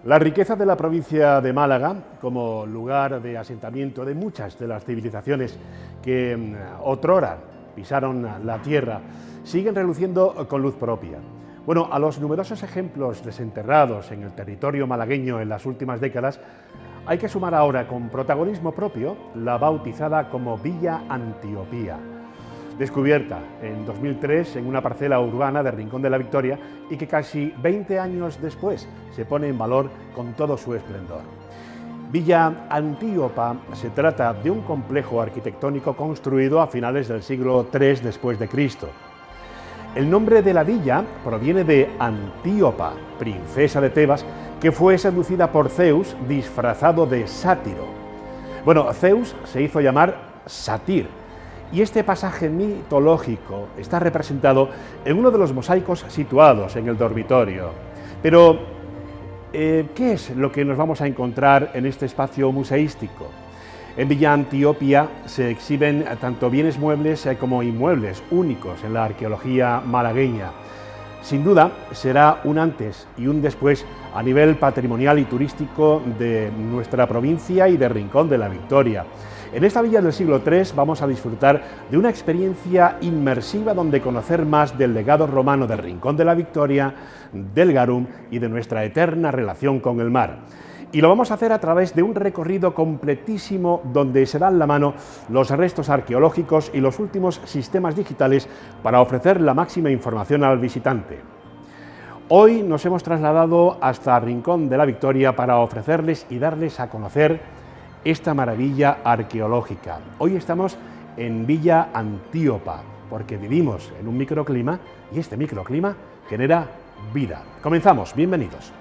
La riqueza de la provincia de Málaga, como lugar de asentamiento de muchas de las civilizaciones que otrora pisaron la tierra, siguen reluciendo con luz propia. Bueno, a los numerosos ejemplos desenterrados en el territorio malagueño en las últimas décadas, hay que sumar ahora con protagonismo propio la bautizada como Villa Antiopía, descubierta en 2003 en una parcela urbana de Rincón de la Victoria y que casi 20 años después se pone en valor con todo su esplendor. Villa Antíopa se trata de un complejo arquitectónico construido a finales del siglo III después de Cristo. El nombre de la villa proviene de Antíopa, princesa de Tebas, que fue seducida por Zeus disfrazado de sátiro. Bueno, Zeus se hizo llamar Satir, y este pasaje mitológico está representado en uno de los mosaicos situados en el dormitorio. Pero, ¿qué es lo que nos vamos a encontrar en este espacio museístico? En Villa Antiopía se exhiben tanto bienes muebles como inmuebles únicos en la arqueología malagueña. Sin duda, será un antes y un después a nivel patrimonial y turístico de nuestra provincia y de Rincón de la Victoria. En esta villa del siglo III vamos a disfrutar de una experiencia inmersiva donde conocer más del legado romano del Rincón de la Victoria, del Garum y de nuestra eterna relación con el mar. Y lo vamos a hacer a través de un recorrido completísimo donde se dan la mano los restos arqueológicos y los últimos sistemas digitales para ofrecer la máxima información al visitante. Hoy nos hemos trasladado hasta Rincón de la Victoria para ofrecerles y darles a conocer esta maravilla arqueológica. Hoy estamos en Villa Antíopa porque vivimos en un microclima y este microclima genera vida. Comenzamos, bienvenidos.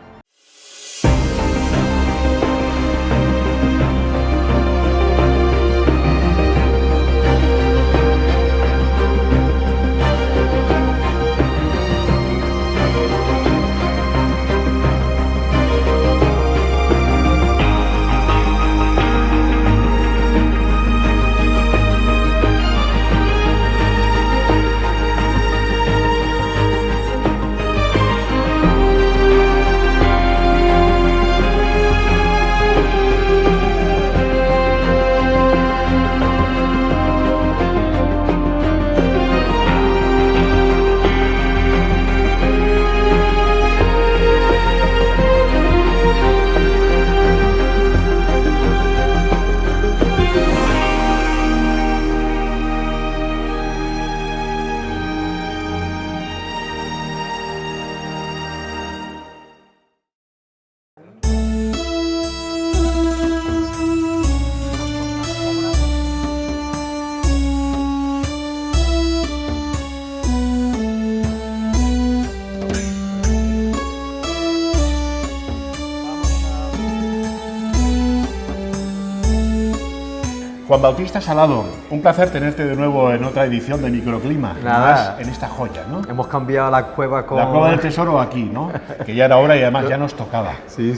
Juan Bautista Salado, un placer tenerte de nuevo en otra edición de Microclima. Nada, más en esta joya, ¿no? Hemos cambiado la cueva con... La cueva del tesoro aquí, ¿no? Que ya era hora y además ya nos tocaba. Sí.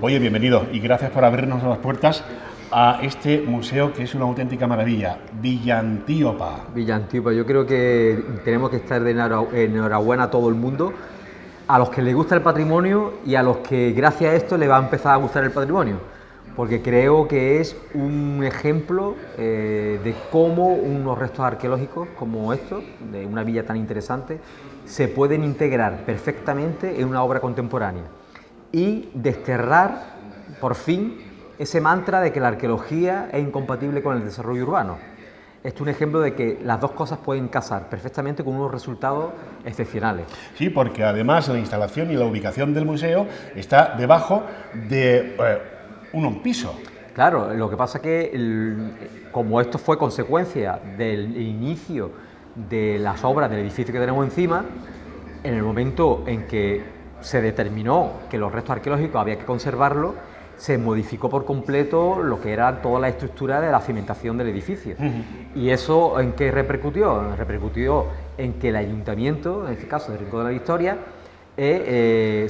Oye, bienvenido y gracias por abrirnos las puertas a este museo que es una auténtica maravilla, Villa Antíopa. Villa Antíopa, yo creo que tenemos que estar de enhorabuena a todo el mundo, a los que les gusta el patrimonio y a los que gracias a esto les va a empezar a gustar el patrimonio. Porque creo que es un ejemplo de cómo unos restos arqueológicos como estos, de una villa tan interesante, se pueden integrar perfectamente en una obra contemporánea y desterrar, por fin, ese mantra de que la arqueología es incompatible con el desarrollo urbano. Esto es un ejemplo de que las dos cosas pueden casar perfectamente con unos resultados excepcionales. Sí, porque además la instalación y la ubicación del museo está debajo de un piso. Claro, lo que pasa es que como esto fue consecuencia del inicio de las obras del edificio que tenemos encima, en el momento en que se determinó que los restos arqueológicos había que conservarlos, se modificó por completo lo que era toda la estructura de la cimentación del edificio. ¿Y eso en qué repercutió? Repercutió en que el ayuntamiento, en este caso de Rincón de la Victoria,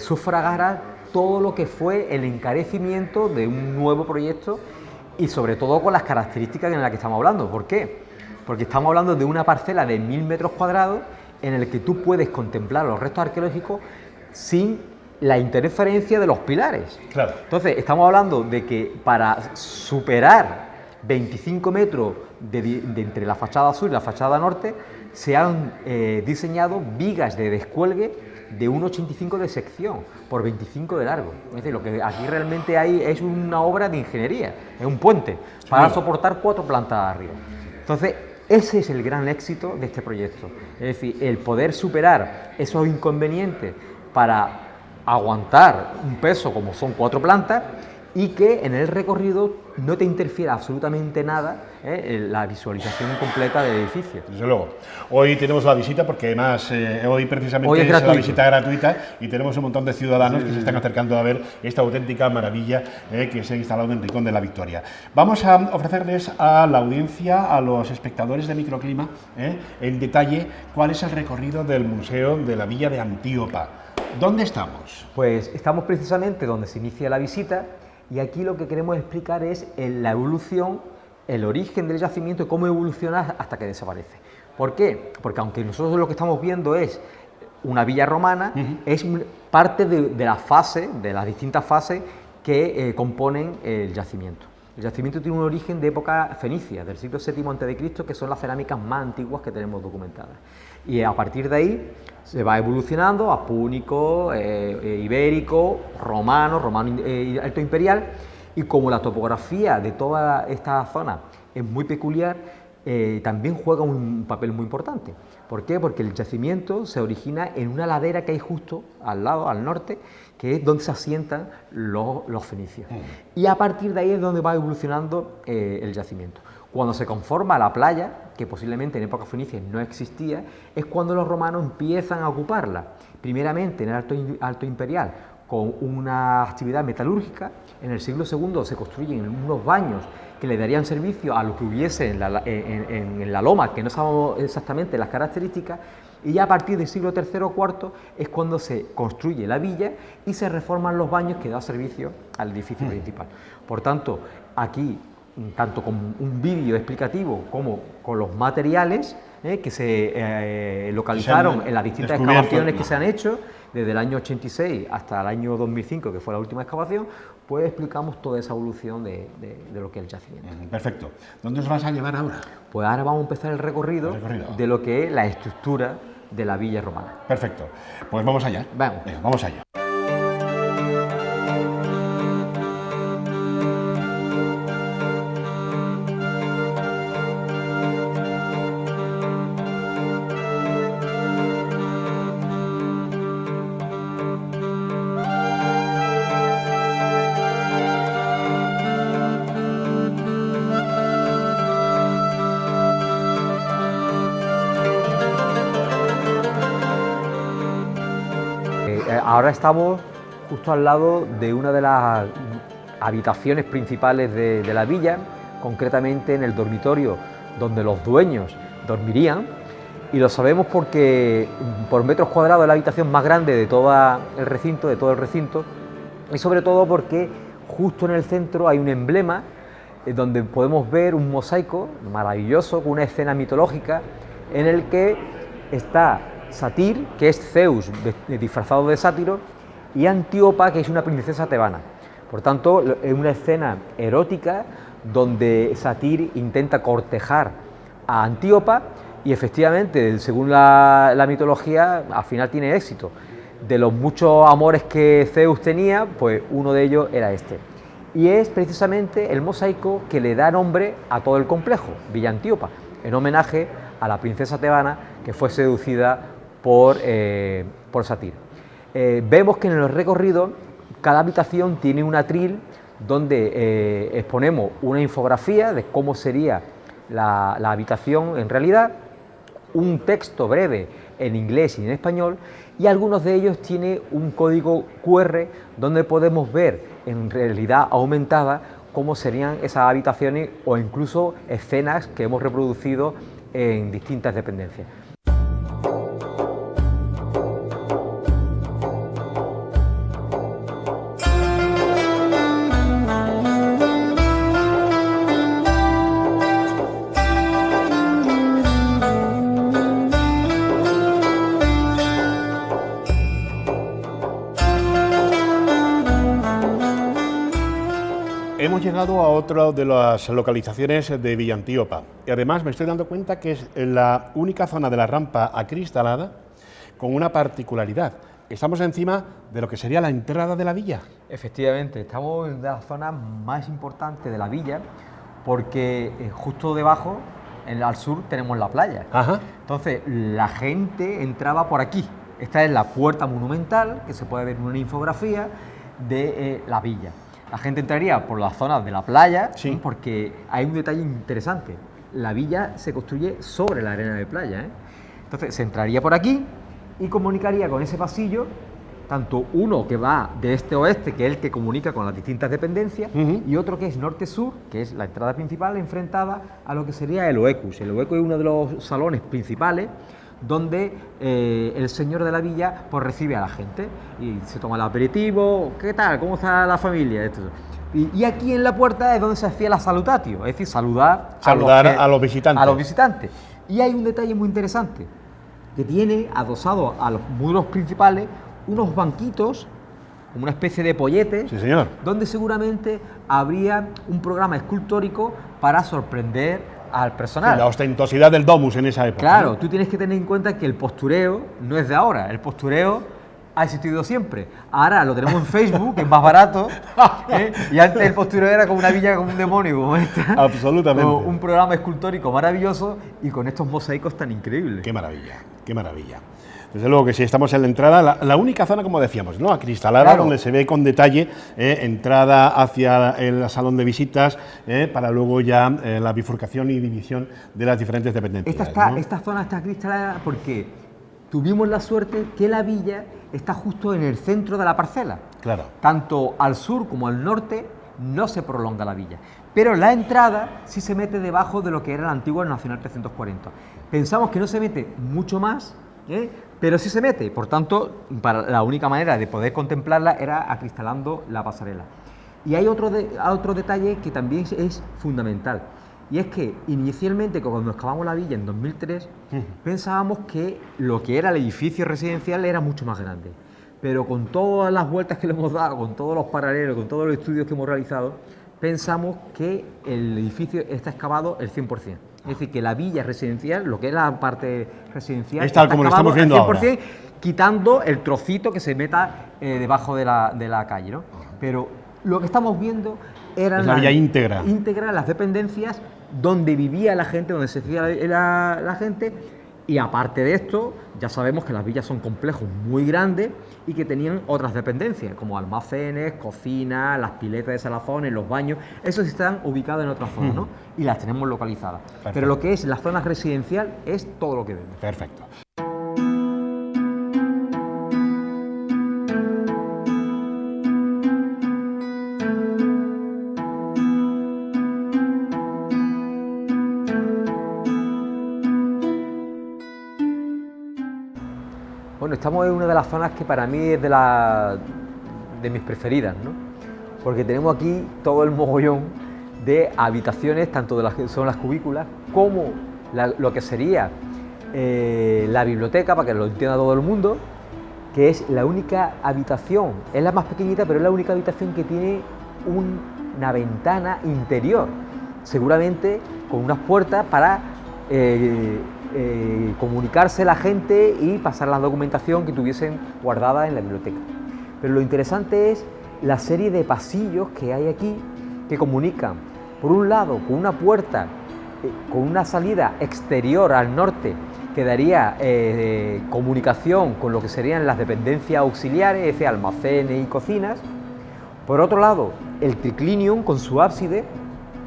sufragara todo lo que fue el encarecimiento de un nuevo proyecto y sobre todo con las características en las que estamos hablando. ¿Por qué? Porque estamos hablando de una parcela de 1000 metros cuadrados en el que tú puedes contemplar los restos arqueológicos sin la interferencia de los pilares. Claro. Entonces, estamos hablando de que para superar 25 metros entre la fachada sur y la fachada norte, se han diseñado vigas de descuelgue de 1,85 de sección por 25 de largo. Es decir, lo que aquí realmente hay es una obra de ingeniería, es un puente para soportar 4 plantas arriba. Entonces, ese es el gran éxito de este proyecto. Es decir, el poder superar esos inconvenientes para aguantar un peso como son 4 plantas y que en el recorrido no te interfiera absolutamente nada en la visualización completa del edificio. Desde luego. Hoy tenemos la visita porque además hoy precisamente es la visita gratuita y tenemos un montón de ciudadanos que se están acercando a ver esta auténtica maravilla que se ha instalado en Rincón de la Victoria. Vamos a ofrecerles a la audiencia, a los espectadores de Microclima, en detalle cuál es el recorrido del Museo de la Villa de Antíopa. ¿Dónde estamos? Pues estamos precisamente donde se inicia la visita. Y aquí lo que queremos explicar es la evolución, el origen del yacimiento y cómo evoluciona hasta que desaparece. ¿Por qué? Porque aunque nosotros lo que estamos viendo es una villa romana, es parte de la fase, de las distintas fases que componen el yacimiento. El yacimiento tiene un origen de época fenicia, del siglo VII a.C., que son las cerámicas más antiguas que tenemos documentadas. Y a partir de ahí se va evolucionando a púnico, ibérico, romano alto imperial, y como la topografía de toda esta zona es muy peculiar, también juega un papel muy importante. ¿Por qué? Porque el yacimiento se origina en una ladera que hay justo al lado, al norte, que es donde se asientan los fenicios. Y a partir de ahí es donde va evolucionando el yacimiento. Cuando se conforma la playa, que posiblemente en época fenicia no existía, es cuando los romanos empiezan a ocuparla. Primeramente en el Alto Imperial, con una actividad metalúrgica. En el siglo II se construyen unos baños que le darían servicio a lo que hubiese en la loma, que no sabemos exactamente las características, y ya a partir del siglo III o IV es cuando se construye la villa y se reforman los baños que dan servicio al edificio principal. Por tanto, aquí, tanto con un vídeo explicativo como con los materiales que se localizaron en las distintas excavaciones que se han hecho, desde el año 86 hasta el año 2005, que fue la última excavación, pues explicamos toda esa evolución de lo que es el yacimiento. Perfecto. ¿Dónde os vas a llevar ahora? Pues ahora vamos a empezar el recorrido de lo que es la estructura de la villa romana. Perfecto. Pues vamos allá. Vamos. Venga, vamos allá. Ahora estamos justo al lado de una de las habitaciones principales de la villa, concretamente en el dormitorio donde los dueños dormirían, y lo sabemos porque por metros cuadrados es la habitación más grande de todo el recinto, y sobre todo porque justo en el centro hay un emblema donde podemos ver un mosaico maravilloso con una escena mitológica en el que está Satir, que es Zeus disfrazado de sátiro, y Antíopa, que es una princesa tebana. Por tanto, es una escena erótica donde Satir intenta cortejar a Antíopa y efectivamente, según la mitología, al final tiene éxito. De los muchos amores que Zeus tenía, pues uno de ellos era este. Y es precisamente el mosaico que le da nombre a todo el complejo, Villa Antíopa, en homenaje a la princesa tebana que fue seducida por Satir. Vemos que en el recorrido cada habitación tiene un atril donde exponemos una infografía de cómo sería la habitación en realidad, un texto breve en inglés y en español, y algunos de ellos tienen un código QR donde podemos ver en realidad aumentada cómo serían esas habitaciones o incluso escenas que hemos reproducido en distintas dependencias. hemos llegado a otra de las localizaciones de Villa Antíopa. Y además me estoy dando cuenta que es la única zona de la rampa acristalada con una particularidad. Estamos encima de lo que sería la entrada de la villa. Efectivamente, estamos en la zona más importante de la villa porque justo debajo, al sur, tenemos la playa. Ajá. Entonces, la gente entraba por aquí. Esta es la puerta monumental, que se puede ver en una infografía de la villa. La gente entraría por las zonas de la playa, sí, porque hay un detalle interesante. La villa se construye sobre la arena de playa, ¿eh? Entonces, se entraría por aquí y comunicaría con ese pasillo, tanto uno que va de este a oeste, que es el que comunica con las distintas dependencias, y otro que es norte-sur, que es la entrada principal enfrentada a lo que sería el Oecus. El Oecus es uno de los salones principales donde el señor de la villa pues recibe a la gente y se toma el aperitivo. ¿Qué tal? ¿Cómo está la familia? Y aquí en la puerta es donde se hacía la salutatio, es decir, saludar a los visitantes. Y hay un detalle muy interesante, que tiene adosado a los muros principales unos banquitos, como una especie de pollete, sí, señor, donde seguramente habría un programa escultórico para sorprender al personal. La ostentosidad del domus en esa época. Claro, ¿no? Tú tienes que tener en cuenta que el postureo no es de ahora, el postureo ha existido siempre. Ahora lo tenemos en Facebook, que es más barato, y antes el postureo era como una villa, como un demonio, como esta. Absolutamente. Con un programa escultórico maravilloso y con estos mosaicos tan increíbles. Qué maravilla, qué maravilla. Desde luego que sí, estamos en la entrada, la única zona, como decíamos, ¿no?, acristalada, claro, donde se ve con detalle entrada hacia el salón de visitas, para luego ya la bifurcación y división de las diferentes dependencias. Esta zona está acristalada porque tuvimos la suerte que la villa está justo en el centro de la parcela. Claro. Tanto al sur como al norte no se prolonga la villa, pero la entrada sí se mete debajo de lo que era la antigua Nacional 340. Pensamos que no se mete mucho más, pero sí se mete, por tanto, la única manera de poder contemplarla era acristalando la pasarela. Y hay otro detalle que también es fundamental, y es que inicialmente, cuando excavamos la villa en 2003, pensábamos que lo que era el edificio residencial era mucho más grande, pero con todas las vueltas que le hemos dado, con todos los paralelos, con todos los estudios que hemos realizado, pensamos que el edificio está excavado el 100%. Es decir, que la villa residencial, lo que es la parte residencial, está como lo estamos viendo ahora, quitando el trocito que se meta debajo de la calle, ¿no? Pero lo que estamos viendo eran la villa íntegra, las dependencias donde vivía la gente, donde se hacía la gente. Y aparte de esto, ya sabemos que las villas son complejos muy grandes y que tenían otras dependencias, como almacenes, cocinas, las piletas de salazones, los baños. Esos están ubicados en otras zonas, ¿no? Y las tenemos localizadas. Perfecto. Pero lo que es la zona residencial es todo lo que vemos. Perfecto. Bueno, estamos en una de las zonas que para mí es de mis preferidas, ¿no? Porque tenemos aquí todo el mogollón de habitaciones, tanto de las que son las cubículas, como lo que sería la biblioteca, para que lo entienda todo el mundo, que es la única habitación, es la más pequeñita, pero es la única habitación que tiene una ventana interior, seguramente con unas puertas para comunicarse la gente y pasar la documentación que tuviesen guardada en la biblioteca. Pero lo interesante es la serie de pasillos que hay aquí, que comunican, por un lado, con una puerta, con una salida exterior al norte, que daría comunicación con lo que serían las dependencias auxiliares, es decir, almacenes y cocinas. Por otro lado, el triclinium con su ábside,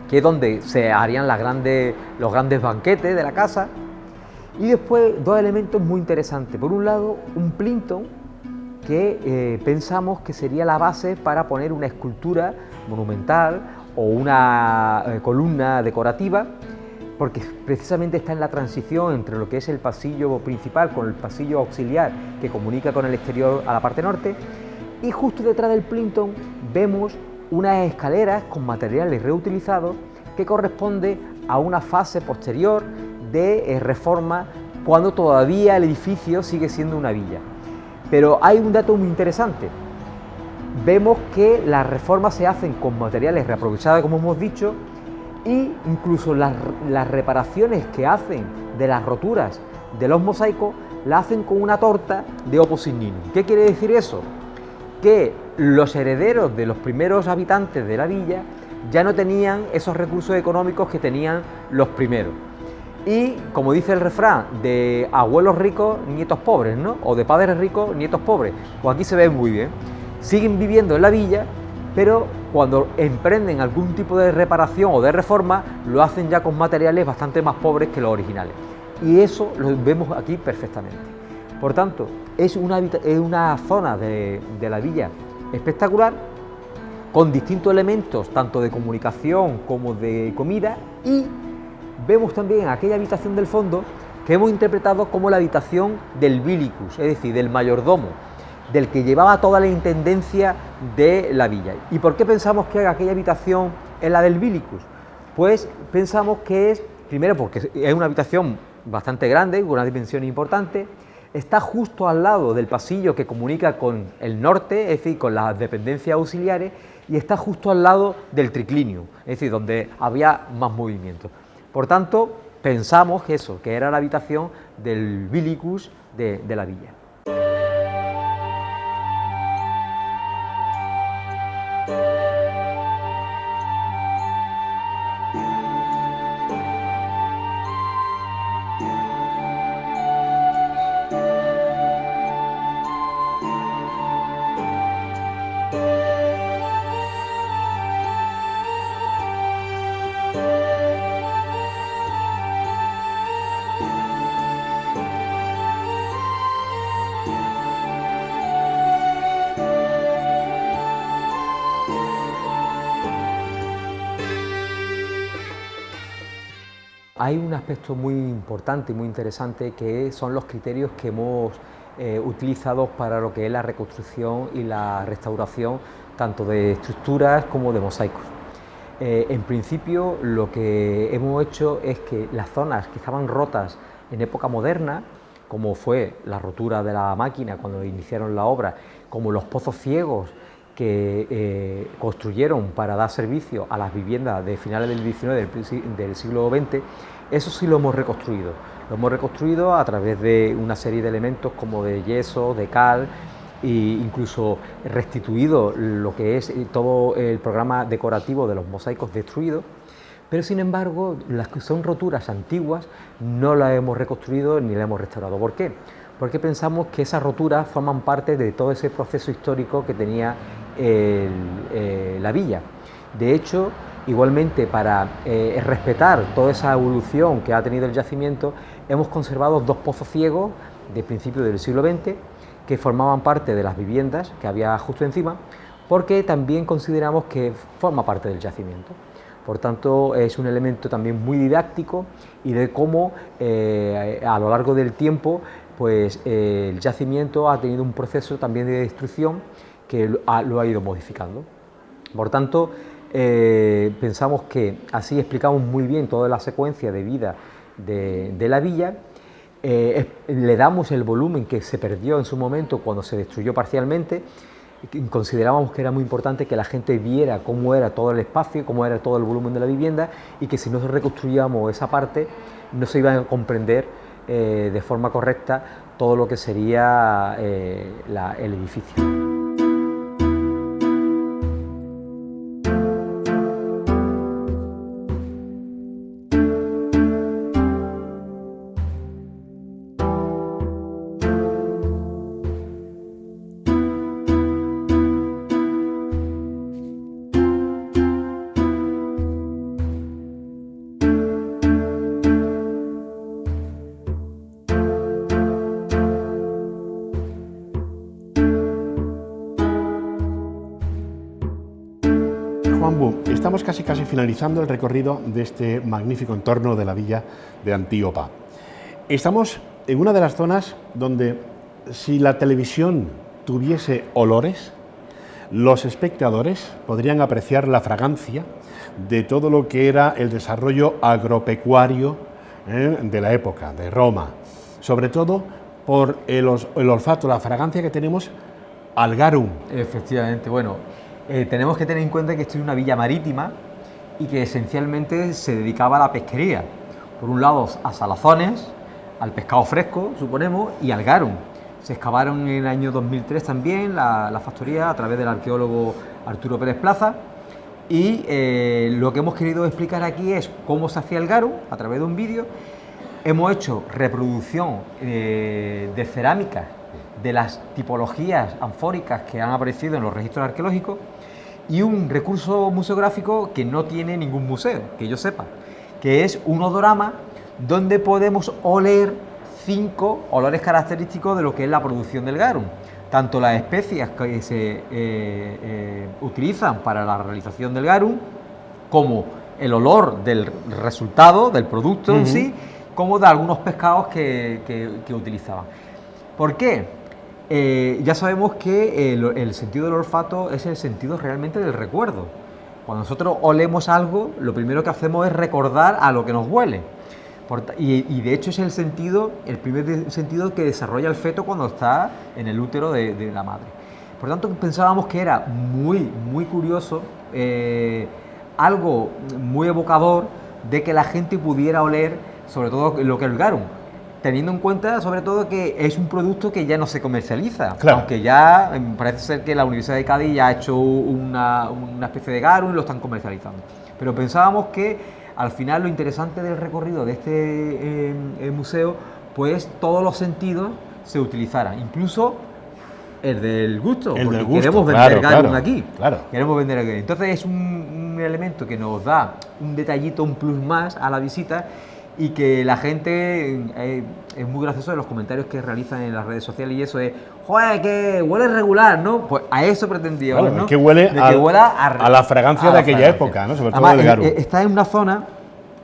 que es donde se harían los grandes banquetes de la casa. Y después dos elementos muy interesantes. Por un lado, un plinton que pensamos que sería la base para poner una escultura monumental o una columna decorativa, porque precisamente está en la transición entre lo que es el pasillo principal con el pasillo auxiliar que comunica con el exterior a la parte norte, y justo detrás del plinton vemos unas escaleras con materiales reutilizados que corresponde a una fase posterior de reforma, cuando todavía el edificio sigue siendo una villa. Pero hay un dato muy interesante. vemos que las reformas se hacen con materiales reaprovechados, como hemos dicho, e incluso las reparaciones que hacen de las roturas de los mosaicos la hacen con una torta de Opus Igninum. ¿Qué quiere decir eso? Que los herederos de los primeros habitantes de la villa ya no tenían esos recursos económicos que tenían los primeros. Y, como dice el refrán, de abuelos ricos, nietos pobres, ¿no? O de padres ricos, nietos pobres. Pues aquí se ve muy bien. Siguen viviendo en la villa, pero cuando emprenden algún tipo de reparación o de reforma, lo hacen ya con materiales bastante más pobres que los originales. Y eso lo vemos aquí perfectamente. Por tanto, es una zona de la villa espectacular, con distintos elementos, tanto de comunicación como de comida, y vemos también aquella habitación del fondo que hemos interpretado como la habitación del Vilicus, es decir, del mayordomo, del que llevaba toda la intendencia de la villa. ¿Y por qué pensamos que aquella habitación es la del Vilicus? Pues pensamos que es, primero, porque es una habitación bastante grande, con una dimensión importante, está justo al lado del pasillo que comunica con el norte, es decir, con las dependencias auxiliares, y está justo al lado del triclinio, es decir, donde había más movimiento. Por tanto, pensamos que era la habitación del Vilicus de la villa. Hay un aspecto muy importante y muy interesante que son los criterios que hemos utilizado para lo que es la reconstrucción y la restauración tanto de estructuras como de mosaicos. En principio, lo que hemos hecho es que las zonas que estaban rotas en época moderna, como fue la rotura de la máquina cuando iniciaron la obra, como los pozos ciegos que construyeron para dar servicio a las viviendas de finales del XIX del siglo XX, eso sí lo hemos reconstruido. Lo hemos reconstruido a través de una serie de elementos como de yeso, de cal, e incluso restituido lo que es todo el programa decorativo de los mosaicos destruidos, pero sin embargo las que son roturas antiguas no las hemos reconstruido ni las hemos restaurado. ¿Por qué? Porque pensamos que esas roturas forman parte de todo ese proceso histórico que tenía la villa. De hecho, igualmente para respetar toda esa evolución que ha tenido el yacimiento, hemos conservado dos pozos ciegos de principios del siglo XX que formaban parte de las viviendas que había justo encima, porque también consideramos que forma parte del yacimiento. Por tanto, es un elemento también muy didáctico y de cómo a lo largo del tiempo pues, el yacimiento ha tenido un proceso también de destrucción que lo ha ido modificando. Por tanto, pensamos que así explicamos muy bien toda la secuencia de vida de la villa. Le damos el volumen que se perdió en su momento cuando se destruyó parcialmente. Considerábamos que era muy importante que la gente viera cómo era todo el espacio, cómo era todo el volumen de la vivienda, y que si no reconstruíamos esa parte no se iba a comprender de forma correcta todo lo que sería el edificio. Juanbu, estamos casi finalizando el recorrido de este magnífico entorno de la villa de Antíopa. Estamos en una de las zonas donde, si la televisión tuviese olores, los espectadores podrían apreciar la fragancia de todo lo que era el desarrollo agropecuario de la época, de Roma, sobre todo por el olfato, la fragancia que tenemos Algarum. Efectivamente, bueno, tenemos que tener en cuenta que esto es una villa marítima y que esencialmente se dedicaba a la pesquería. Por un lado a salazones, al pescado fresco, suponemos, y al garum. Se excavaron en el año 2003 también la factoría a través del arqueólogo Arturo Pérez Plaza, y lo que hemos querido explicar aquí es cómo se hacía el garum a través de un vídeo. Hemos hecho reproducción de cerámica de las tipologías anfóricas que han aparecido en los registros arqueológicos y un recurso museográfico que no tiene ningún museo, que yo sepa, que es un odorama donde podemos oler 5 olores característicos de lo que es la producción del garum. Tanto las especias que se utilizan para la realización del garum, como el olor del resultado, del producto en sí, como de algunos pescados que utilizaban. ¿Por qué? Ya sabemos que el sentido del olfato es el sentido realmente del recuerdo. Cuando nosotros olemos algo, lo primero que hacemos es recordar a lo que nos huele. Y de hecho es el primer sentido que desarrolla el feto cuando está en el útero de la madre. Por tanto, pensábamos que era muy curioso, algo muy evocador de que la gente pudiera oler, sobre todo lo que es el garum, teniendo en cuenta sobre todo que es un producto que ya no se comercializa, claro. Aunque ya parece ser que la Universidad de Cádiz ya ha hecho una especie de garum y lo están comercializando. Pero pensábamos que al final lo interesante del recorrido de este museo, pues todos los sentidos se utilizaran, incluso el del gusto, porque queremos vender garum aquí. Claro. Queremos vender aquí. Entonces es un elemento que nos da un detallito, un plus más a la visita, y que la gente es muy gracioso de los comentarios que realizan en las redes sociales, y eso es, joder, que huele regular, ¿no? Pues a eso pretendíamos, claro, ¿no? Es que huele a la fragancia de aquella época, ¿no? Sobre todo del garum. Está en una zona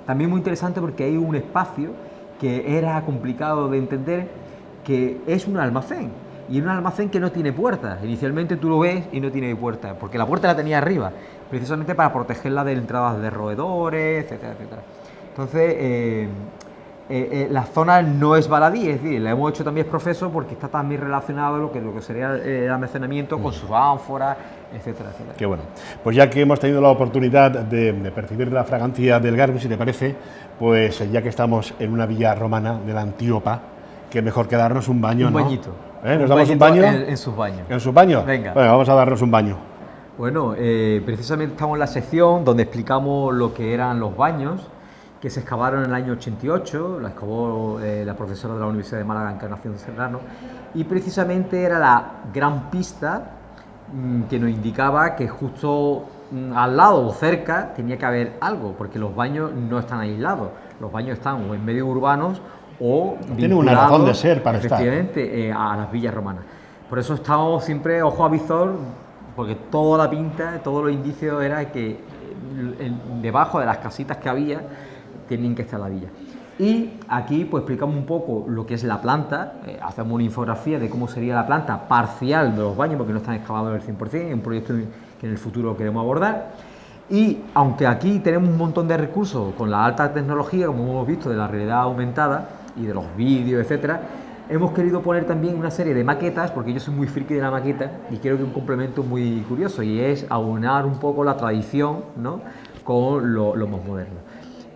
también muy interesante porque hay un espacio que era complicado de entender, que es un almacén, y un almacén que no tiene puertas. Inicialmente tú lo ves y no tiene puerta, porque la puerta la tenía arriba, precisamente para protegerla de entradas de roedores, etcétera, etcétera. Entonces, la zona no es baladí, es decir, la hemos hecho también profeso porque está también relacionado lo que sería el almacenamiento con sus ánforas, etcétera, etcétera. Qué bueno. Pues ya que hemos tenido la oportunidad de percibir la fragancia del garum, si te parece, pues ya que estamos en una villa romana de la Antíopa, que mejor que darnos un baño, un ¿no? Bañito. ¿Nos damos un baño? En sus baños. ¿En sus baños? Venga. Bueno, vamos a darnos un baño. Bueno, precisamente estamos en la sección donde explicamos lo que eran los baños, que se excavaron en el año 88, la excavó la profesora de la Universidad de Málaga, Encarnación Serrano, y precisamente era la gran pista que nos indicaba que justo al lado o cerca tenía que haber algo, porque los baños no están aislados, los baños están o en medios urbanos o tienen una razón de ser para efectivamente, estar a las villas romanas. Por eso estamos siempre ojo a visor, porque toda la pinta, todos los indicios era que debajo de las casitas que había tienen que estar la villa. Y aquí pues explicamos un poco lo que es la planta, hacemos una infografía de cómo sería la planta parcial de los baños, porque no están excavados al 100%, es un proyecto que en el futuro queremos abordar. Y aunque aquí tenemos un montón de recursos con la alta tecnología, como hemos visto, de la realidad aumentada y de los vídeos, etcétera, hemos querido poner también una serie de maquetas, porque yo soy muy friki de la maqueta y creo que un complemento muy curioso, y es aunar un poco la tradición, ¿no?, con lo más moderno.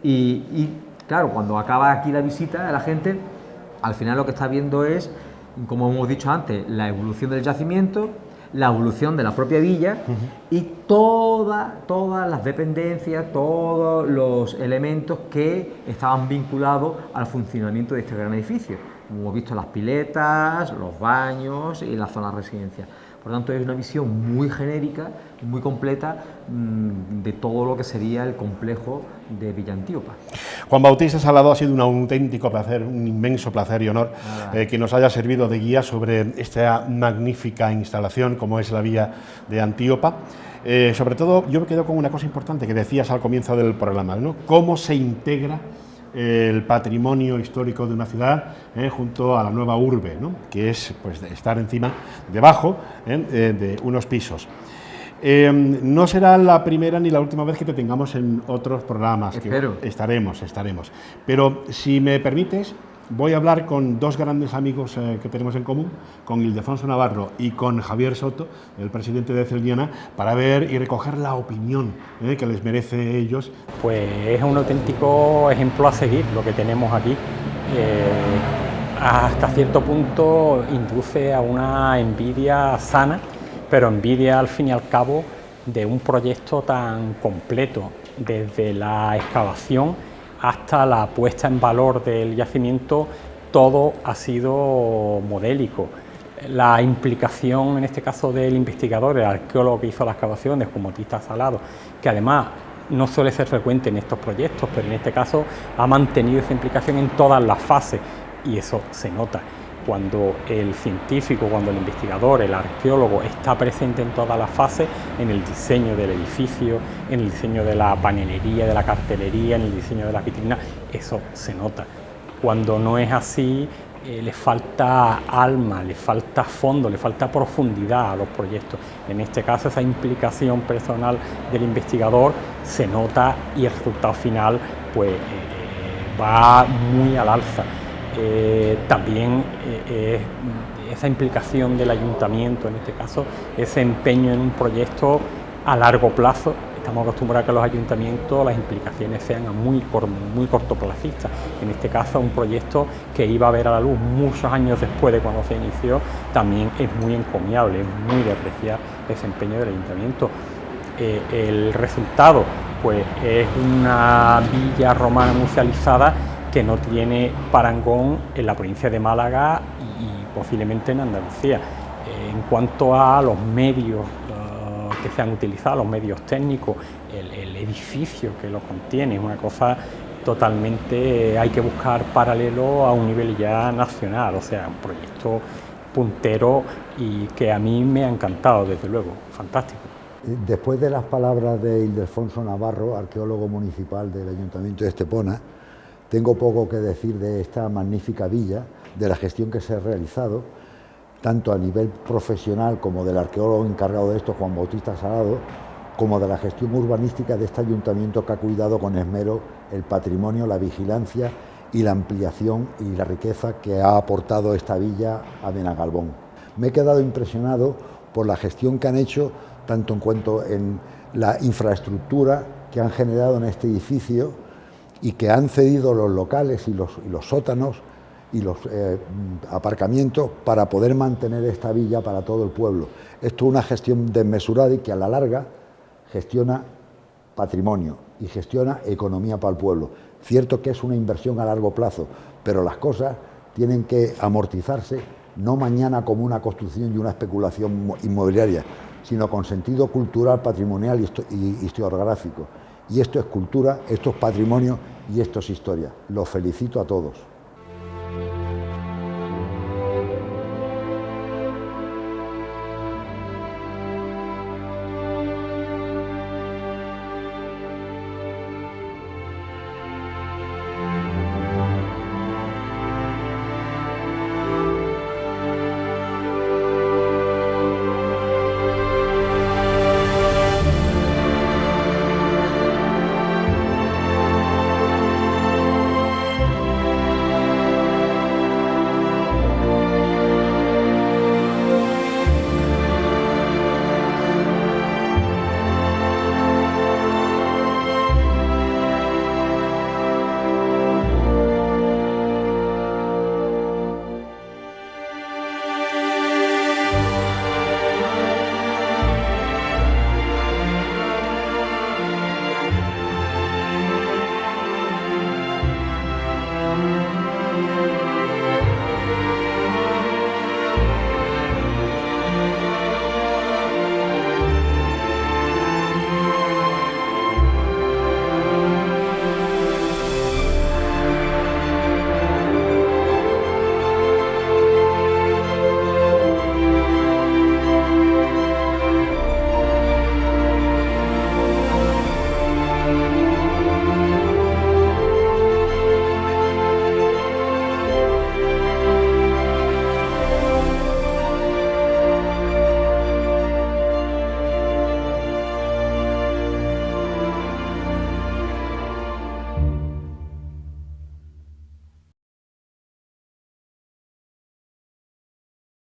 Y claro, cuando acaba aquí la visita, la gente al final lo que está viendo es, como hemos dicho antes, la evolución del yacimiento, la evolución de la propia villa y todas las dependencias, todos los elementos que estaban vinculados al funcionamiento de este gran edificio. Como hemos visto, las piletas, los baños y la zona residencial. Por lo tanto, es una visión muy genérica, muy completa de todo lo que sería el complejo de Villa Antíopa. Juan Bautista Salado, ha sido un auténtico placer, un inmenso placer y honor que nos haya servido de guía sobre esta magnífica instalación como es la Villa de Antíopa. Sobre todo, yo me quedo con una cosa importante que decías al comienzo del programa, ¿no? Cómo se integra el patrimonio histórico de una ciudad junto a la nueva urbe, ¿no?, que es pues estar debajo de unos pisos. No será la primera ni la última vez que te tengamos en otros programas. Espero. Que estaremos. Pero si me permites, voy a hablar con dos grandes amigos que tenemos en común, con Ildefonso Navarro y con Javier Soto, el presidente de Celdiana, para ver y recoger la opinión que les merece ellos. Pues es un auténtico ejemplo a seguir lo que tenemos aquí. Hasta cierto punto induce a una envidia sana, pero envidia al fin y al cabo de un proyecto tan completo, desde la excavación hasta la puesta en valor del yacimiento. Todo ha sido modélico. La implicación, en este caso del investigador, el arqueólogo que hizo las excavaciones, como Tita Salado, que además no suele ser frecuente en estos proyectos, pero en este caso ha mantenido esa implicación en todas las fases, y eso se nota. Cuando el científico, cuando el investigador, el arqueólogo está presente en todas las fases, en el diseño del edificio, en el diseño de la panelería, de la cartelería, en el diseño de las vitrinas, eso se nota. Cuando no es así, le falta alma, le falta fondo, le falta profundidad a los proyectos. En este caso, esa implicación personal del investigador se nota y el resultado final pues, va muy al alza. También esa implicación del ayuntamiento, en este caso, ese empeño en un proyecto a largo plazo. Estamos acostumbrados a que los ayuntamientos las implicaciones sean a muy cortoplacistas. En este caso, un proyecto que iba a ver a la luz muchos años después de cuando se inició, también es muy encomiable, es muy de apreciar ese empeño del ayuntamiento. El resultado pues, es una villa romana musealizada que no tiene parangón en la provincia de Málaga y posiblemente en Andalucía. En cuanto a los medios que se han utilizado, los medios técnicos, el edificio que lo contiene, es una cosa totalmente, hay que buscar paralelo a un nivel ya nacional, o sea, un proyecto puntero y que a mí me ha encantado, desde luego, fantástico. Después de las palabras de Ildefonso Navarro, arqueólogo municipal del Ayuntamiento de Estepona, tengo poco que decir de esta magnífica villa, de la gestión que se ha realizado, tanto a nivel profesional como del arqueólogo encargado de esto, Juan Bautista Salado, como de la gestión urbanística de este ayuntamiento que ha cuidado con esmero el patrimonio, la vigilancia y la ampliación y la riqueza que ha aportado esta villa a Benagalbón. Me he quedado impresionado por la gestión que han hecho, tanto en cuanto en la infraestructura que han generado en este edificio, y que han cedido los locales y los sótanos y los aparcamientos para poder mantener esta villa para todo el pueblo. Esto es una gestión desmesurada y que a la larga gestiona patrimonio y gestiona economía para el pueblo. Cierto que es una inversión a largo plazo, pero las cosas tienen que amortizarse no mañana como una construcción y una especulación inmobiliaria, sino con sentido cultural, patrimonial y historiográfico. Y esto es cultura, esto es patrimonio y esto es historia. Los felicito a todos.